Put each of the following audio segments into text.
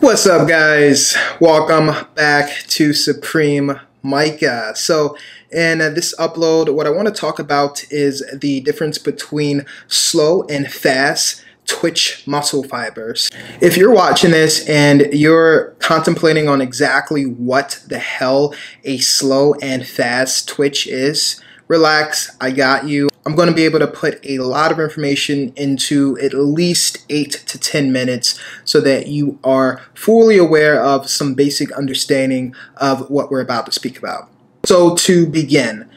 What's up, guys? Welcome back to Supreme Micah. So in this upload, what I want to talk about is the difference between slow and fast twitch muscle fibers. If you're watching this and you're contemplating on exactly what the hell a slow and fast twitch is, relax, I got you. I'm going to be able to put a lot of information into at least 8 to 10 minutes so that you are fully aware of some basic understanding of what we're about to speak about. So to begin,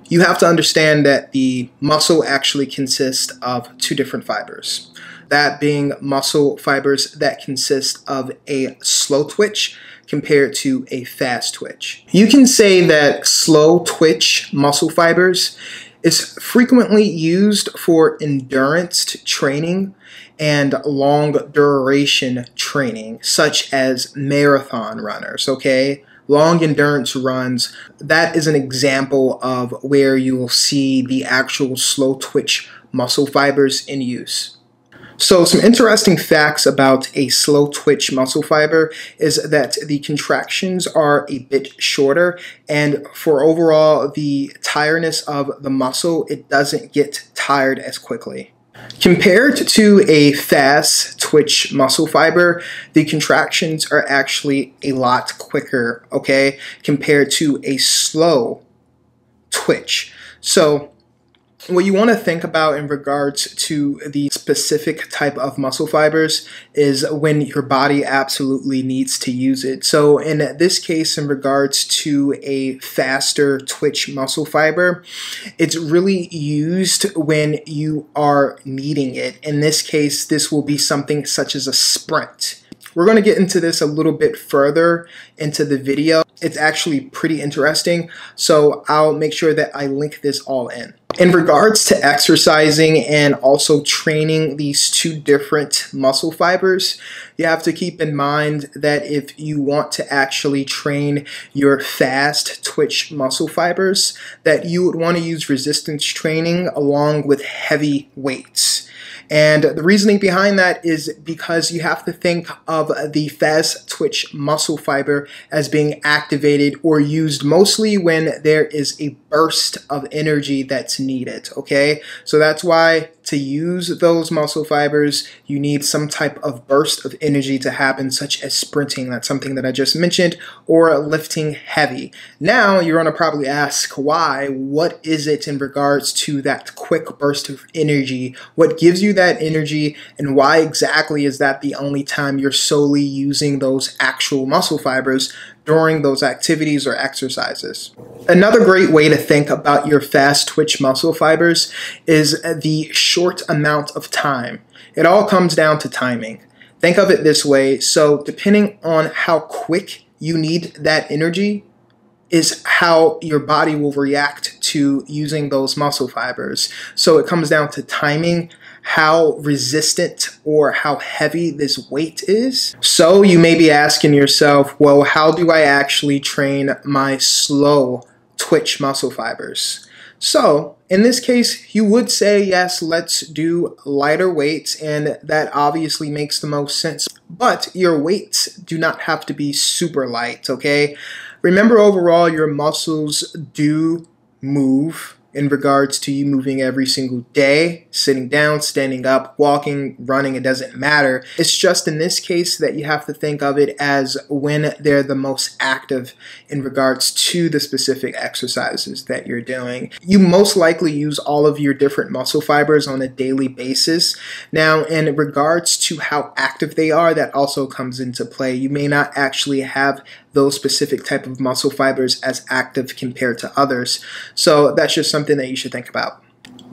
you have to understand that the muscle actually consists of two different fibers. That being muscle fibers that consist of a slow twitch compared to a fast twitch. You can say that slow twitch muscle fibers is frequently used for endurance training and long duration training, such as marathon runners, okay? Long endurance runs, that is an example of where you will see the actual slow twitch muscle fibers in use. So some interesting facts about a slow twitch muscle fiber is that the contractions are a bit shorter, and for overall the tiredness of the muscle, it doesn't get tired as quickly. Compared to a fast twitch muscle fiber, the contractions are actually a lot quicker, okay, compared to a slow twitch. So what you want to think about in regards to the specific type of muscle fibers is when your body absolutely needs to use it. So in this case, in regards to a faster twitch muscle fiber, it's really used when you are needing it. In this case, this will be something such as a sprint. We're going to get into this a little bit further into the video. It's actually pretty interesting, so I'll make sure that I link this all in. In regards to exercising and also training these two different muscle fibers, you have to keep in mind that if you want to actually train your fast twitch muscle fibers, that you would want to use resistance training along with heavy weights. And the reasoning behind that is because you have to think of the fast twitch muscle fiber as being activated or used mostly when there is a burst of energy that's needed, okay? So that's why to use those muscle fibers, you need some type of burst of energy to happen, such as sprinting, that's something that I just mentioned, or lifting heavy. Now, you're gonna probably ask why. What is it in regards to that quick burst of energy? What gives you that energy, and why exactly is that the only time you're solely using those actual muscle fibers during those activities or exercises? Another great way to think about your fast twitch muscle fibers is the short amount of time. It all comes down to timing. Think of it this way. So depending on how quick you need that energy is how your body will react to using those muscle fibers. So it comes down to timing, how resistant or how heavy this weight is. So you may be asking yourself, well, how do I actually train my slow twitch muscle fibers? So in this case, you would say, yes, let's do lighter weights, and that obviously makes the most sense. But your weights do not have to be super light, okay? Remember, overall, your muscles do move in regards to you moving every single day, sitting down, standing up, walking, running, it doesn't matter. It's just in this case that you have to think of it as when they're the most active in regards to the specific exercises that you're doing. You most likely use all of your different muscle fibers on a daily basis. Now, in regards to how active they are, that also comes into play. You may not actually have those specific type of muscle fibers as active compared to others. So that's just something that you should think about.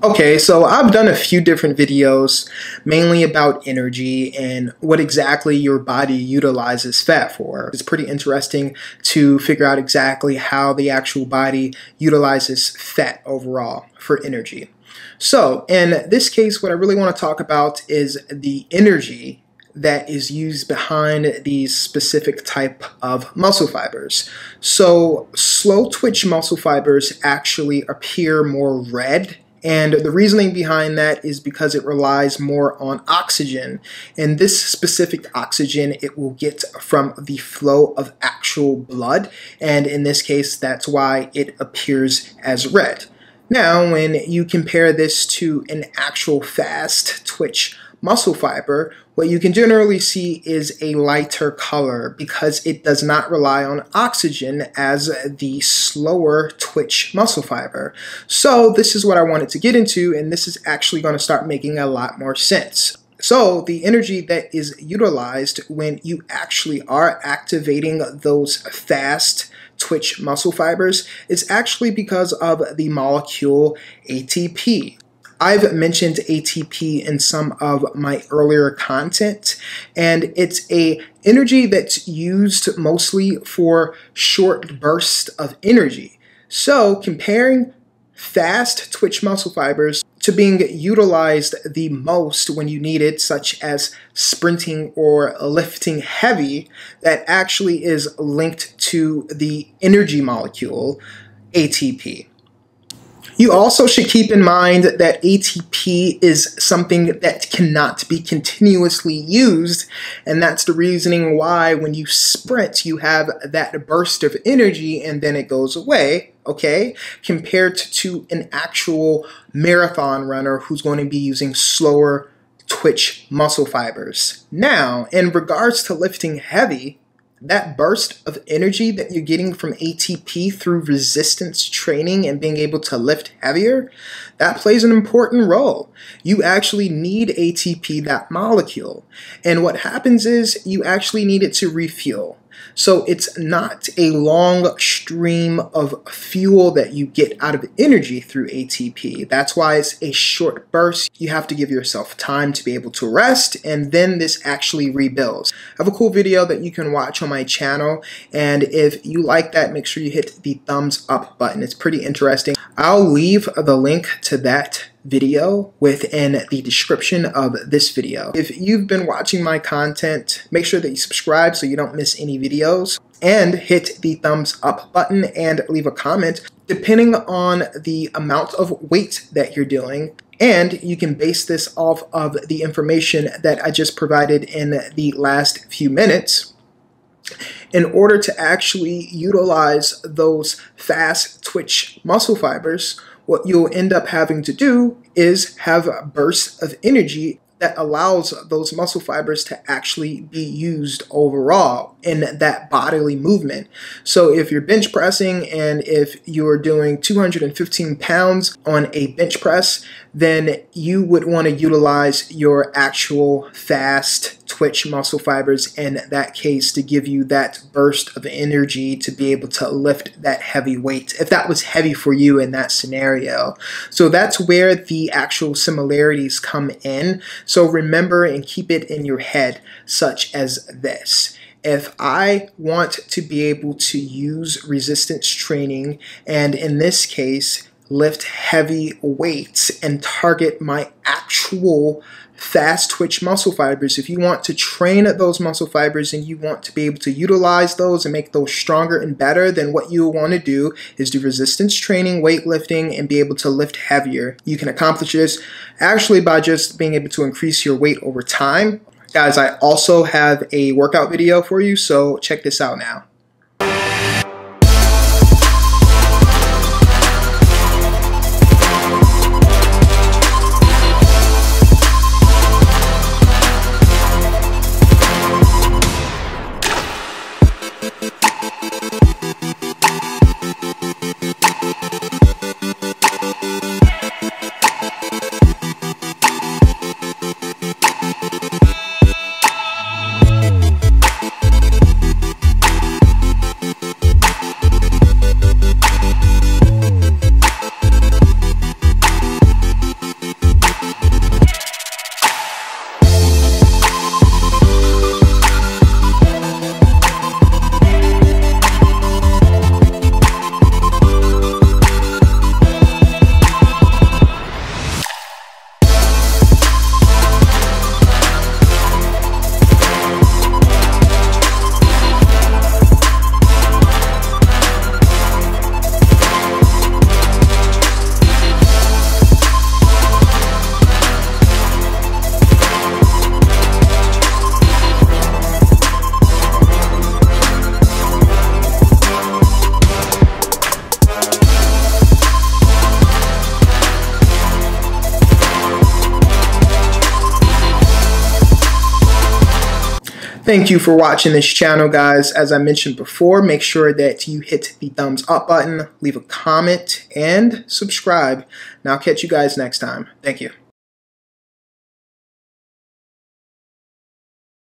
Okay, so I've done a few different videos, mainly about energy and what exactly your body utilizes fat for. It's pretty interesting to figure out exactly how the actual body utilizes fat overall for energy. So in this case, what I really want to talk about is the energy that is used behind these specific type of muscle fibers. So slow twitch muscle fibers actually appear more red And the reasoning behind that is because it relies more on oxygen. And this specific oxygen it will get from the flow of actual blood. And in this case, that's why it appears as red. Now, when you compare this to an actual fast twitch muscle fiber, what you can generally see is a lighter color because it does not rely on oxygen as the slower twitch muscle fiber. So this is what I wanted to get into, and this is actually going to start making a lot more sense. So the energy that is utilized when you actually are activating those fast twitch muscle fibers is actually because of the molecule ATP. I've mentioned ATP in some of my earlier content, and it's a energy that's used mostly for short bursts of energy. So comparing fast twitch muscle fibers to being utilized the most when you need it, such as sprinting or lifting heavy, that actually is linked to the energy molecule ATP. You also should keep in mind that ATP is something that cannot be continuously used, and that's the reasoning why when you sprint, you have that burst of energy and then it goes away, okay? Compared to an actual marathon runner who's going to be using slower twitch muscle fibers. Now, in regards to lifting heavy, that burst of energy that you're getting from ATP through resistance training and being able to lift heavier, that plays an important role. You actually need ATP, that molecule. And what happens is you actually need it to refuel. So it's not a long stream of fuel that you get out of energy through ATP. That's why it's a short burst. You have to give yourself time to be able to rest, and then this actually rebuilds. I have a cool video that you can watch on my channel, and if you like that, make sure you hit the thumbs up button. It's pretty interesting. I'll leave the link to that video within the description of this video. If you've been watching my content, make sure that you subscribe so you don't miss any videos, and hit the thumbs up button and leave a comment depending on the amount of weight that you're doing. And you can base this off of the information that I just provided in the last few minutes. In order to actually utilize those fast twitch muscle fibers, what you'll end up having to do is have bursts of energy that allows those muscle fibers to actually be used overall in that bodily movement. So if you're bench pressing and if you're doing 215 pounds on a bench press, then you would want to utilize your actual fast twitch muscle fibers in that case to give you that burst of energy to be able to lift that heavy weight, if that was heavy for you in that scenario. So that's where the actual similarities come in. So remember and keep it in your head, such as this. If I want to be able to use resistance training, and in this case, lift heavy weights and target my actual fast twitch muscle fibers, if you want to train those muscle fibers and you want to be able to utilize those and make those stronger and better, then what you want to do is do resistance training, weightlifting, and be able to lift heavier. You can accomplish this actually by just being able to increase your weight over time. Guys, I also have a workout video for you, so check this out now. Thank you for watching this channel, guys. As I mentioned before, make sure that you hit the thumbs up button, leave a comment, and subscribe. And I'll catch you guys next time. Thank you.